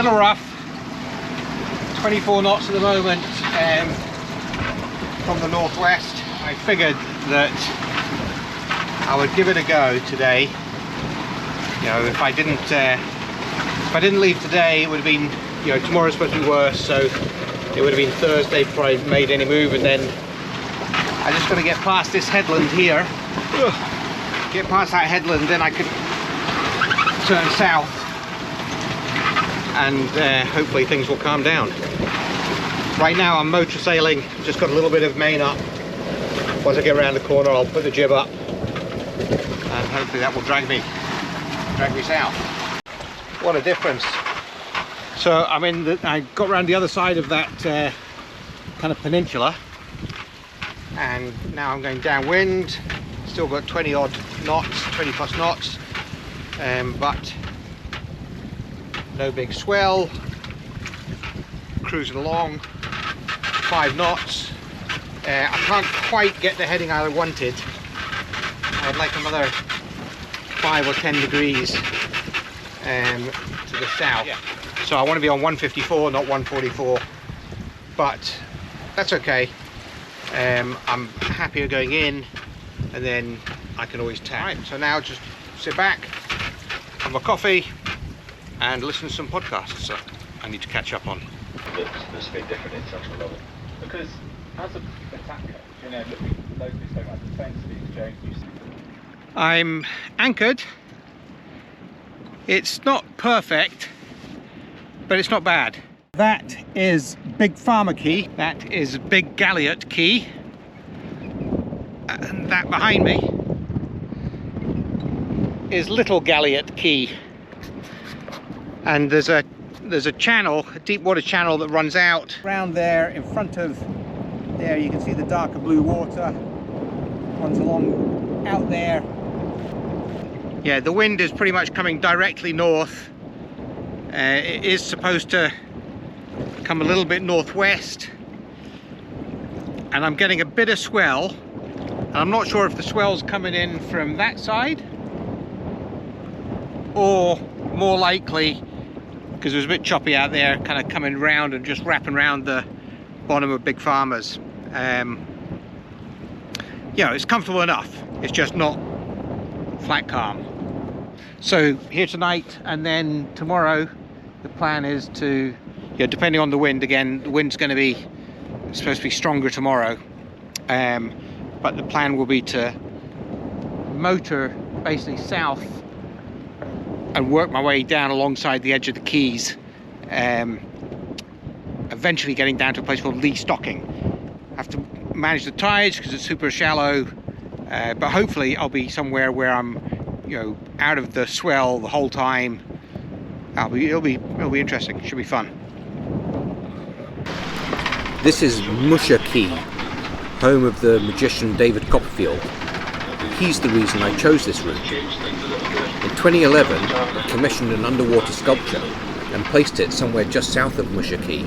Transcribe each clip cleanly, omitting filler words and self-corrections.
little rough. 24 knots at the moment from the northwest. I figured that I would give it a go today. You know, if I didn't leave today, it would have been, you know, tomorrow's supposed to be worse, so it would have been Thursday before I made any move, and then I just got to get past this headland here. Get past that headland, then I could turn south, and hopefully things will calm down. Right now I'm motor sailing, just got a little bit of main up. Once I get around the corner, I'll put the jib up, and hopefully that will drag me south. What a difference. So I got around the other side of that kind of peninsula, and now I'm going downwind. Still got 20 odd knots, 20 plus knots, but no big swell. Cruising along, 5 knots. I can't quite get the heading I wanted. I'd like another 5 or 10 degrees to the south. Yeah. So I want to be on 154, not 144, but that's okay. I'm happier going in, and then I can always tack. Right, so now just sit back, have my coffee, and listen to some podcasts that I need to catch up on. That's a bit different international level, because as a attacker, you know, looking locally, so like defensively exchange. I'm anchored. It's not perfect, but it's not bad. That is Big Farmer Key. That is Big Galliot Key. And that behind me is Little Galliot Key. And there's a channel, a deep water channel that runs out around there. In front of there you can see the darker blue water runs along out there. Yeah, the wind is pretty much coming directly north. It is supposed to come a little bit northwest, and I'm getting a bit of swell, and I'm not sure if the swell's coming in from that side, or more likely, because it was a bit choppy out there, kind of coming round and just wrapping around the bottom of Big Farmers. You know, it's comfortable enough, it's just not flat calm. So here tonight, and then tomorrow the plan is to, depending on the wind, again, the wind's going to be supposed to be stronger tomorrow, but the plan will be to motor basically south and work my way down alongside the edge of the Keys, eventually getting down to a place called Lee Stocking. I have to manage the tides because it's super shallow, but hopefully I'll be somewhere where I'm, out of the swell the whole time. It'll be interesting. Should be fun. This is Musha Key, home of the magician David Copperfield. He's the reason I chose this route. In 2011, I commissioned an underwater sculpture and placed it somewhere just south of Musha Key,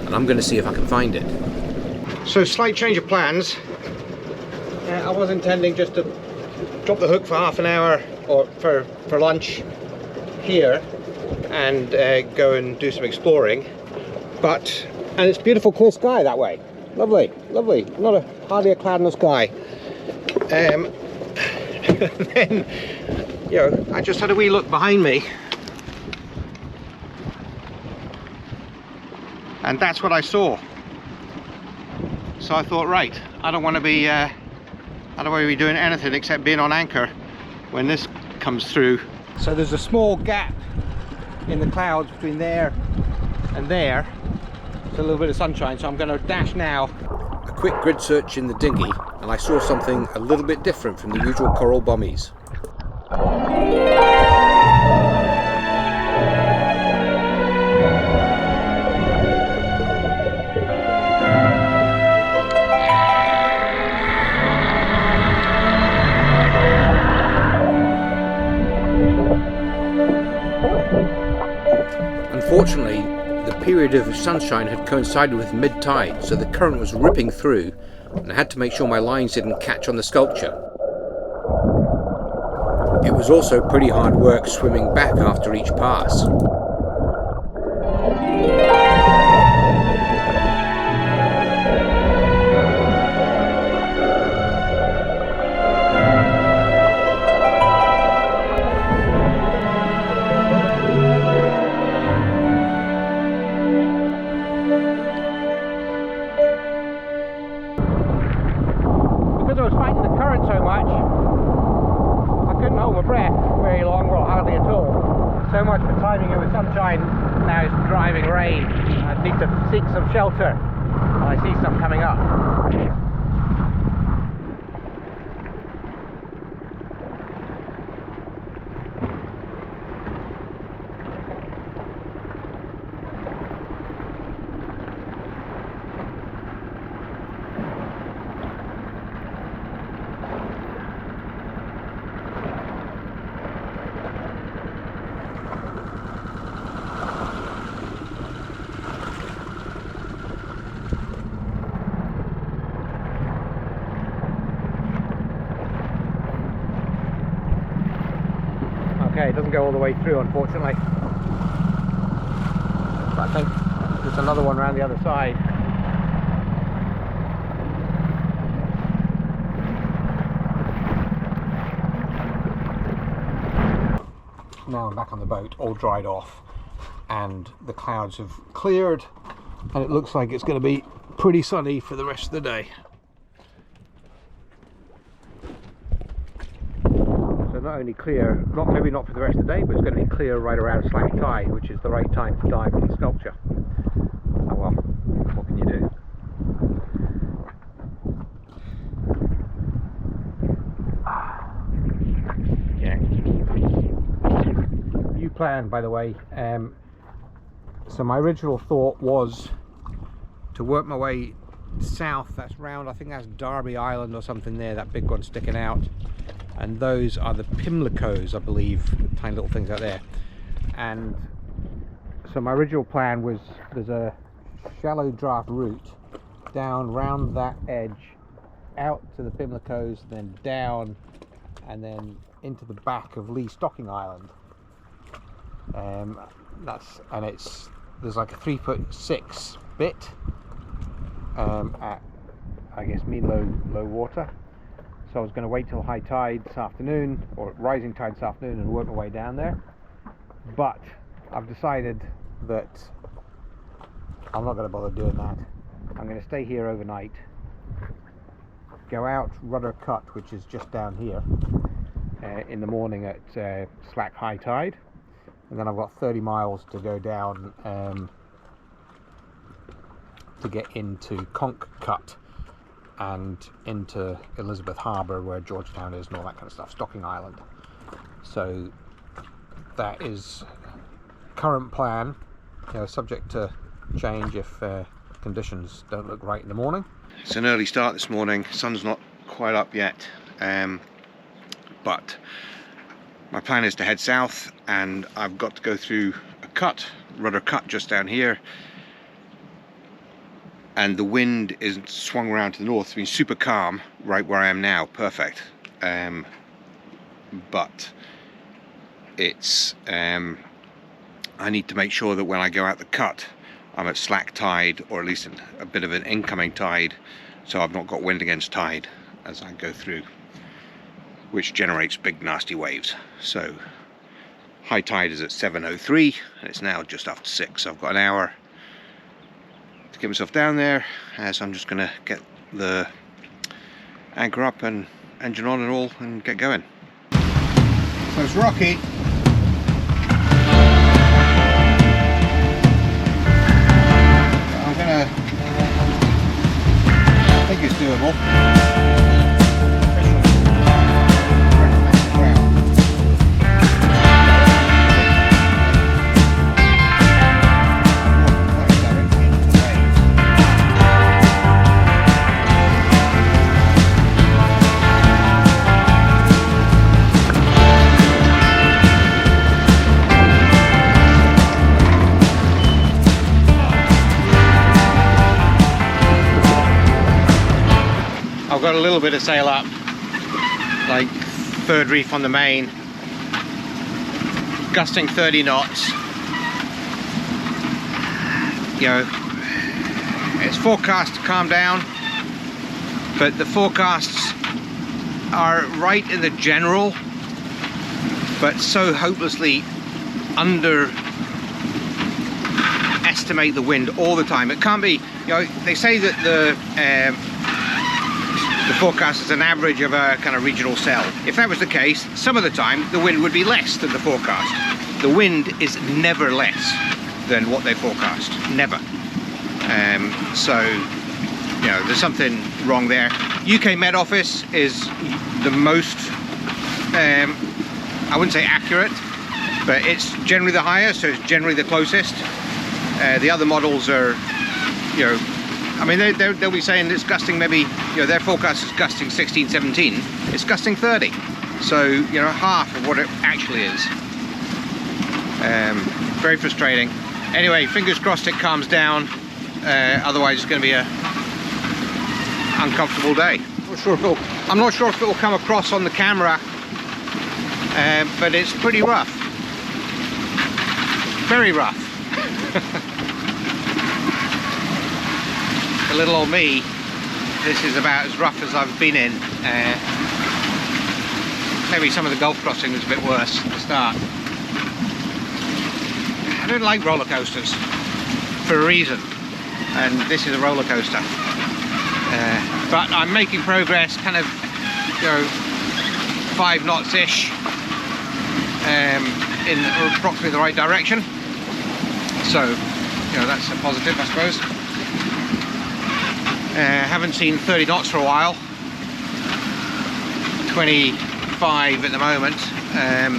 and I'm going to see if I can find it. So, slight change of plans. I was intending just to drop the hook for half an hour or for lunch here and go and do some exploring, and it's beautiful clear sky that way. Lovely, lovely. Hardly a cloud in the sky. Then, I just had a wee look behind me, and that's what I saw. So I thought, right, I don't want to be doing anything except being on anchor when this comes through. So there's a small gap in the clouds between there and there. It's a little bit of sunshine, so I'm going to dash now. A quick grid search in the dinghy, and I saw something a little bit different from the usual coral bommies. Unfortunately, the period of sunshine had coincided with mid-tide, so the current was ripping through, and I had to make sure my lines didn't catch on the sculpture. It was also pretty hard work swimming back after each pass. I was fighting the current so much, I couldn't hold my breath very long, well hardly at all. So much for timing it with sunshine, now it's driving rain. I need to seek some shelter when I see some coming up. Okay, it doesn't go all the way through, unfortunately. But I think there's another one around the other side. Now I'm back on the boat, all dried off, and the clouds have cleared, and it looks like it's going to be pretty sunny for the rest of the day. Not only clear, maybe not for the rest of the day, but it's going to be clear right around slack tide, which is the right time to dive on the sculpture. Oh well, what can you do? Yeah. New plan, by the way. So my original thought was to work my way south. That's round, I think that's Derby Island or something there, that big one sticking out. And those are the Pimlicos, I believe, tiny little things out there. And so my original plan was, there's a shallow draft route down round that edge, out to the Pimlicos, then down, and then into the back of Lee Stocking Island. There's like a 3'6" bit at, I guess, mean low water. So I was going to wait till high tide this afternoon, or rising tide this afternoon, and work my way down there. But I've decided that I'm not going to bother doing that. I'm going to stay here overnight, go out Rudder Cut, which is just down here, in the morning at slack high tide, and then I've got 30 miles to go down to get into Conch Cut and into Elizabeth Harbour, where Georgetown is, and all that kind of stuff, Stocking Island. So that is current plan, subject to change if conditions don't look right in the morning. It's an early start this morning, sun's not quite up yet, but my plan is to head south, and I've got to go through a cut, Rudder Cut, just down here. And the wind is swung around to the north. It's been super calm right where I am now, perfect. But it's I need to make sure that when I go out the cut, I'm at slack tide, or at least a bit of an incoming tide, so I've not got wind against tide as I go through, which generates big nasty waves. So high tide is at 7:03, and it's now just after 6, so I've got an hour to get myself down there. So I'm just going to get the anchor up and engine on and all, and get going. So it's rocky. I think it's doable. I've got a little bit of sail up, like third reef on the main, gusting 30 knots. It's forecast to calm down, but the forecasts are right in the general, but so hopelessly underestimate the wind all the time. It can't be, they say that the the forecast is an average of a kind of regional cell. If that was the case, some of the time the wind would be less than the forecast. The wind is never less than what they forecast, never. So, you know, there's something wrong there. UK Met Office is the most, I wouldn't say accurate, but it's generally the highest, so it's generally the closest. The other models are, you know, I mean, they'll be saying it's gusting maybe, you know, their forecast is gusting 16, 17. It's gusting 30. So, you know, half of what it actually is. Very frustrating. Anyway, fingers crossed it calms down. Otherwise, it's going to be a uncomfortable day. I'm not sure if it will come across on the camera, but it's pretty rough. Very rough. For little old me, this is about as rough as I've been in. Maybe some of the Gulf crossing was a bit worse at the start. I don't like roller coasters for a reason, and this is a roller coaster. But I'm making progress, kind of, you know, 5 knots-ish, in approximately the right direction. So, you know, that's a positive, I suppose. Haven't seen 30 knots for a while. 25 at the moment. A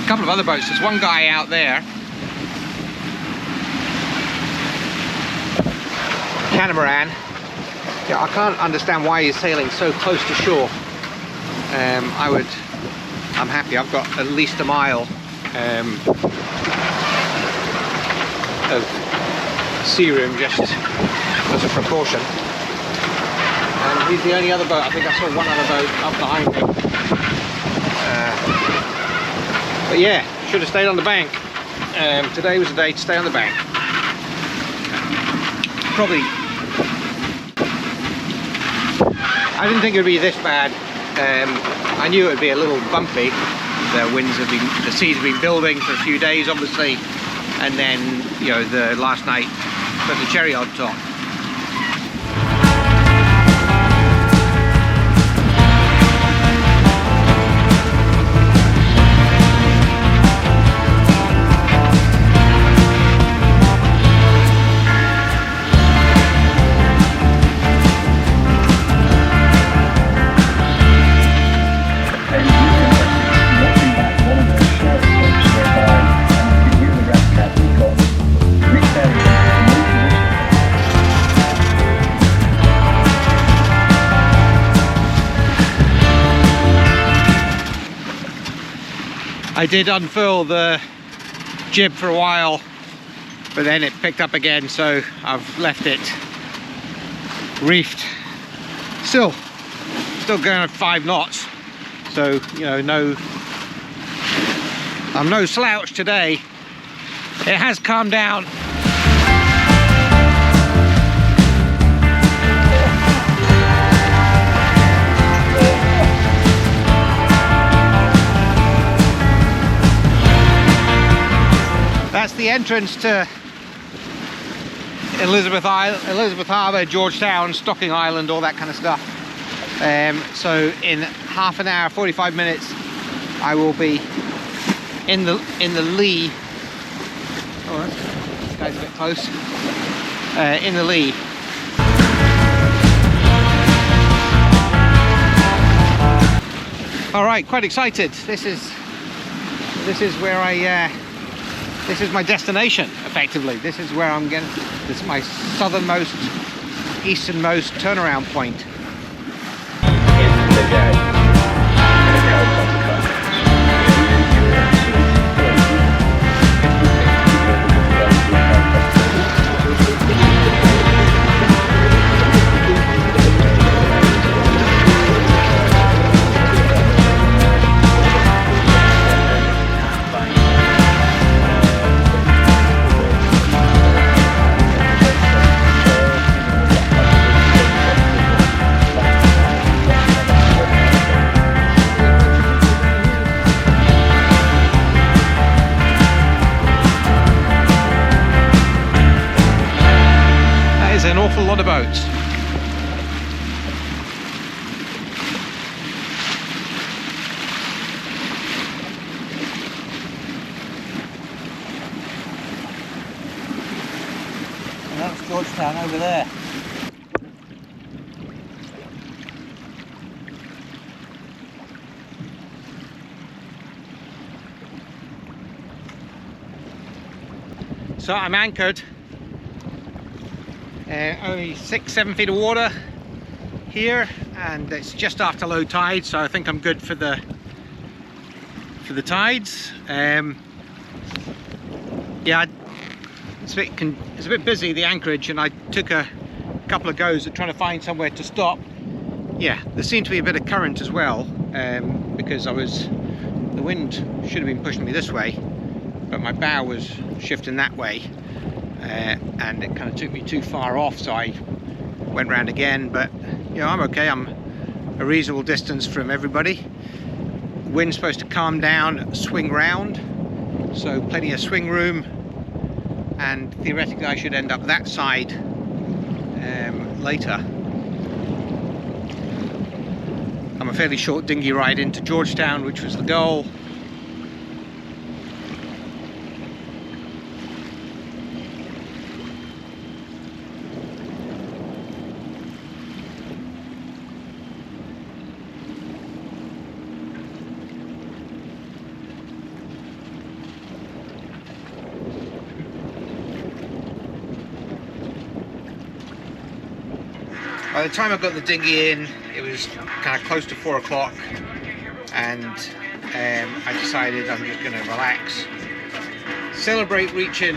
couple of other boats. There's one guy out there. Catamaran. Yeah, I can't understand why he's sailing so close to shore. I'm happy. I've got at least a mile of sea room just as a precaution. And he's the only other boat. I think I saw one other boat up behind me. But yeah, should have stayed on the bank. Today was the day to stay on the bank. Probably. I didn't think it would be this bad. I knew it would be a little bumpy. The seas have been building for a few days, obviously, and then, you know, the last night put the cherry on top. I did unfurl the jib for a while, but then it picked up again, so I've left it reefed. Still going at 5 knots, so, you know, I'm no slouch today. It has calmed down. That's the entrance to Elizabeth Harbour, Georgetown, Stocking Island, all that kind of stuff. So in half an hour, 45 minutes, I will be in the lee. Oh, this guy's a bit close. In the lee. All right, quite excited. This is where this is my destination, effectively. This is where I'm going. This is my southernmost, easternmost turnaround point. An awful lot of boats. Georgetown over there. So I'm anchored, only 6-7 feet of water here, and it's just after low tide, so I think I'm good for the tides. Yeah, it's a bit busy, the anchorage, and I took a couple of goes at trying to find somewhere to stop. Yeah, there seemed to be a bit of current as well, because the wind should have been pushing me this way, but my bow was shifting that way, and it kind of took me too far off, so I went round again. But you know, I'm okay. I'm a reasonable distance from everybody. Wind's supposed to calm down, swing round, so plenty of swing room, and theoretically I should end up that side later. I'm a fairly short dinghy ride into Georgetown, which was the goal. By the time I got the dinghy in, it was kind of close to 4 o'clock, and I decided I'm just going to relax, celebrate reaching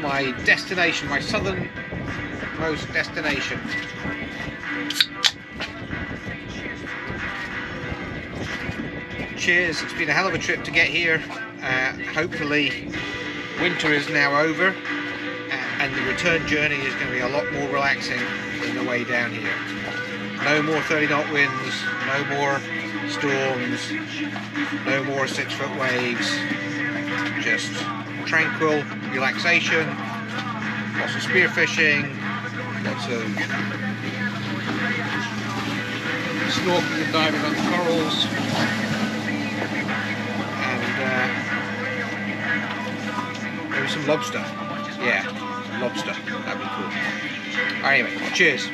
my destination, my southernmost destination. Cheers, it's been a hell of a trip to get here. Hopefully winter is now over, and the return journey is going to be a lot more relaxing than the way down here. No more 30-knot winds, no more storms, no more 6-foot waves, just tranquil relaxation, lots of spearfishing, lots of snorkeling and diving on the corals, and maybe some lobster. Yeah, lobster, that'd be cool. Anyway, cheers.